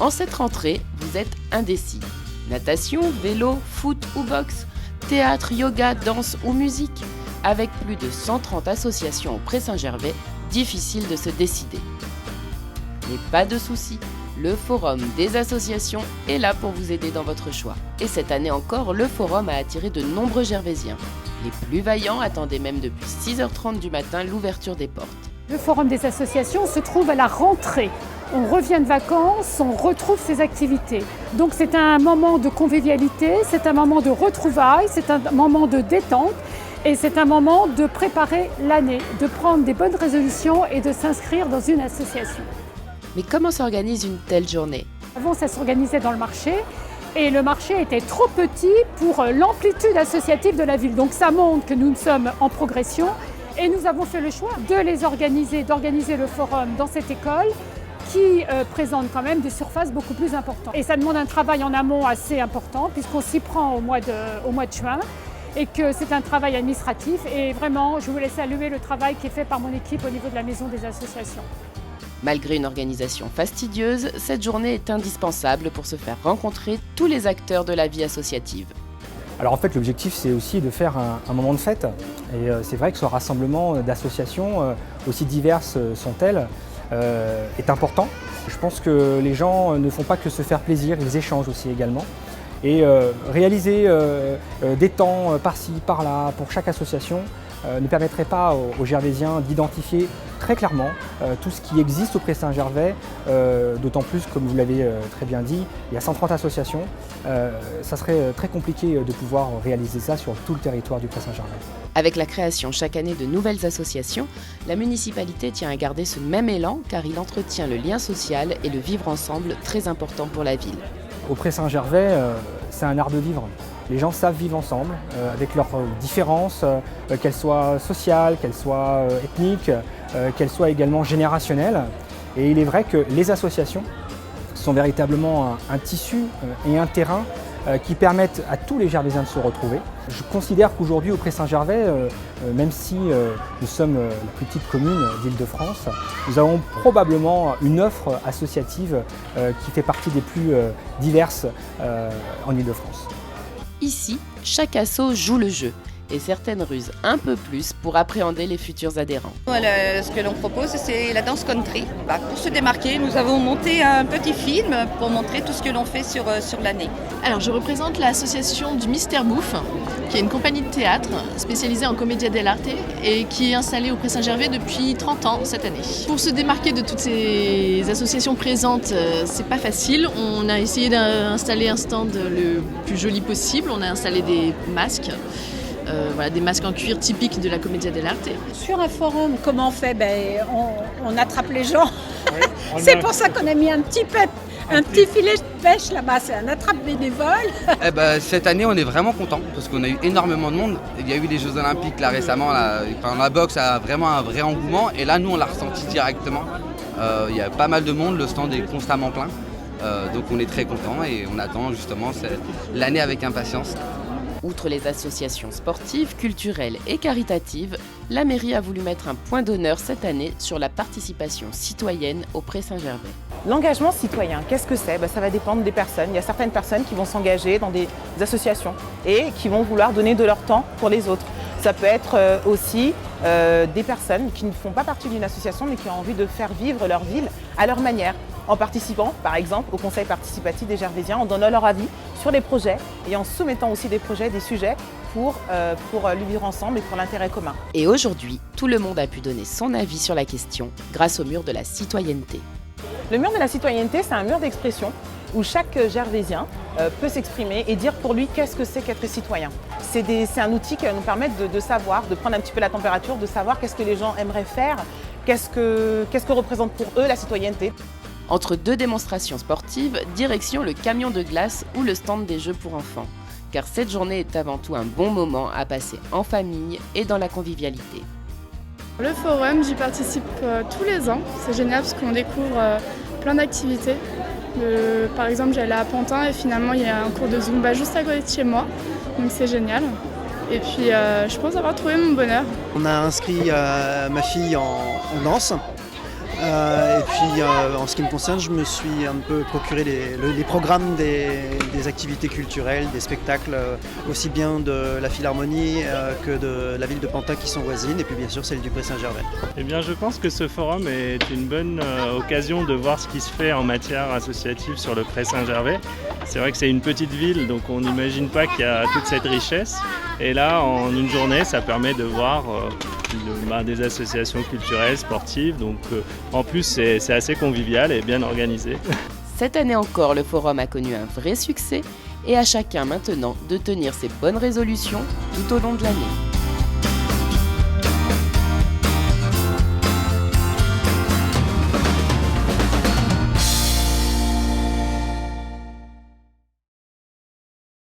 En cette rentrée, vous êtes indécis. Natation, vélo, foot ou boxe, théâtre, yoga, danse ou musique. Avec plus de 130 associations au Pré-Saint-Gervais, difficile de se décider. Mais pas de soucis, le Forum des associations est là pour vous aider dans votre choix. Et cette année encore, le Forum a attiré de nombreux Gervaisiens. Les plus vaillants attendaient même depuis 6h30 du matin l'ouverture des portes. Le Forum des associations se trouve à la rentrée. On revient de vacances, on retrouve ses activités. Donc c'est un moment de convivialité, c'est un moment de retrouvailles, c'est un moment de détente et c'est un moment de préparer l'année, de prendre des bonnes résolutions et de s'inscrire dans une association. Mais comment s'organise une telle journée ? Avant, ça s'organisait dans le marché et le marché était trop petit pour l'amplitude associative de la ville. Donc ça montre que nous sommes en progression et nous avons fait le choix d'organiser le forum dans cette école qui présente quand même des surfaces beaucoup plus importantes. Et ça demande un travail en amont assez important puisqu'on s'y prend au mois de juin et que c'est un travail administratif. Et vraiment, je voulais saluer le travail qui est fait par mon équipe au niveau de la maison des associations. Malgré une organisation fastidieuse, cette journée est indispensable pour se faire rencontrer tous les acteurs de la vie associative. Alors en fait, l'objectif, c'est aussi de faire un moment de fête. Et c'est vrai que ce rassemblement d'associations, aussi diverses sont-elles, est important. Je pense que les gens ne font pas que se faire plaisir, ils échangent aussi également. Et réaliser des temps par-ci, par-là, pour chaque association, ne permettrait pas aux Gervaisiens d'identifier très clairement tout ce qui existe au Pré-Saint-Gervais, d'autant plus, comme vous l'avez très bien dit, il y a 130 associations. Ça serait très compliqué de pouvoir réaliser ça sur tout le territoire du Pré-Saint-Gervais. Avec la création chaque année de nouvelles associations, la municipalité tient à garder ce même élan car il entretient le lien social et le vivre ensemble très important pour la ville. Au Pré-Saint-Gervais, c'est un art de vivre. Les gens savent vivre ensemble, avec leurs différences, qu'elles soient sociales, qu'elles soient ethniques, qu'elles soient également générationnelles. Et il est vrai que les associations sont véritablement un tissu et un terrain qui permettent à tous les Gervaisiens de se retrouver. Je considère qu'aujourd'hui, au Pré-Saint-Gervais, même si nous sommes la plus petite commune d'Île-de-France, nous avons probablement une offre associative qui fait partie des plus diverses en Île-de-France. Ici, chaque asso joue le jeu et certaines rusent un peu plus pour appréhender les futurs adhérents. Voilà, ce que l'on propose, c'est la danse country. Pour se démarquer, nous avons monté un petit film pour montrer tout ce que l'on fait sur l'année. Alors, je représente l'association du Mystère Bouffe, qui est une compagnie de théâtre spécialisée en commedia dell'arte et qui est installée au Pré-Saint-Gervais depuis 30 ans cette année. Pour se démarquer de toutes ces associations présentes, c'est pas facile. On a essayé d'installer un stand le plus joli possible. On a installé des masques. Des masques en cuir typiques de la commedia dell'arte. Sur un forum, comment on fait ? On attrape les gens. Oui, c'est pour ça qu'on a mis un petit filet de pêche là-bas, c'est un attrape bénévole. Cette année, on est vraiment content parce qu'on a eu énormément de monde. Il y a eu les Jeux Olympiques là récemment, la boxe a vraiment un vrai engouement et là, nous, on l'a ressenti directement. Il y a pas mal de monde, le stand est constamment plein. Donc on est très content et on attend justement l'année avec impatience. Outre les associations sportives, culturelles et caritatives, la mairie a voulu mettre un point d'honneur cette année sur la participation citoyenne au Pré-Saint-Gervais. L'engagement citoyen, qu'est-ce que c'est ? Ça va dépendre des personnes. Il y a certaines personnes qui vont s'engager dans des associations et qui vont vouloir donner de leur temps pour les autres. Ça peut être aussi des personnes qui ne font pas partie d'une association mais qui ont envie de faire vivre leur ville à leur manière. En participant, par exemple, au conseil participatif des Gervaisiens, en donnant leur avis sur les projets et en soumettant aussi des projets, des sujets pour le vivre ensemble et pour l'intérêt commun. Et aujourd'hui, tout le monde a pu donner son avis sur la question grâce au mur de la citoyenneté. Le mur de la citoyenneté, c'est un mur d'expression où chaque Gervaisien peut s'exprimer et dire pour lui qu'est-ce que c'est qu'être citoyen. C'est un outil qui va nous permettre de savoir, de prendre un petit peu la température, de savoir qu'est-ce que les gens aimeraient faire, qu'est-ce que représente pour eux la citoyenneté. Entre deux démonstrations sportives, direction le camion de glace ou le stand des jeux pour enfants. Car cette journée est avant tout un bon moment à passer en famille et dans la convivialité. Le forum, j'y participe tous les ans. C'est génial parce qu'on découvre plein d'activités. Par exemple, j'allais à Pantin et finalement il y a un cours de Zumba juste à côté de chez moi. Donc c'est génial. Et puis je pense avoir trouvé mon bonheur. On a inscrit ma fille en danse. Et puis en ce qui me concerne, je me suis un peu procuré les programmes des activités culturelles, des spectacles, aussi bien de la Philharmonie que de la ville de Pantin qui sont voisines, et puis bien sûr celle du Pré-Saint-Gervais. Eh bien, je pense que ce forum est une bonne occasion de voir ce qui se fait en matière associative sur le Pré-Saint-Gervais. C'est vrai que c'est une petite ville, donc on n'imagine pas qu'il y a toute cette richesse. Et là, en une journée, ça permet de voir des associations culturelles, sportives. Donc en plus, c'est assez convivial et bien organisé. Cette année encore, le forum a connu un vrai succès et à chacun maintenant de tenir ses bonnes résolutions tout au long de l'année.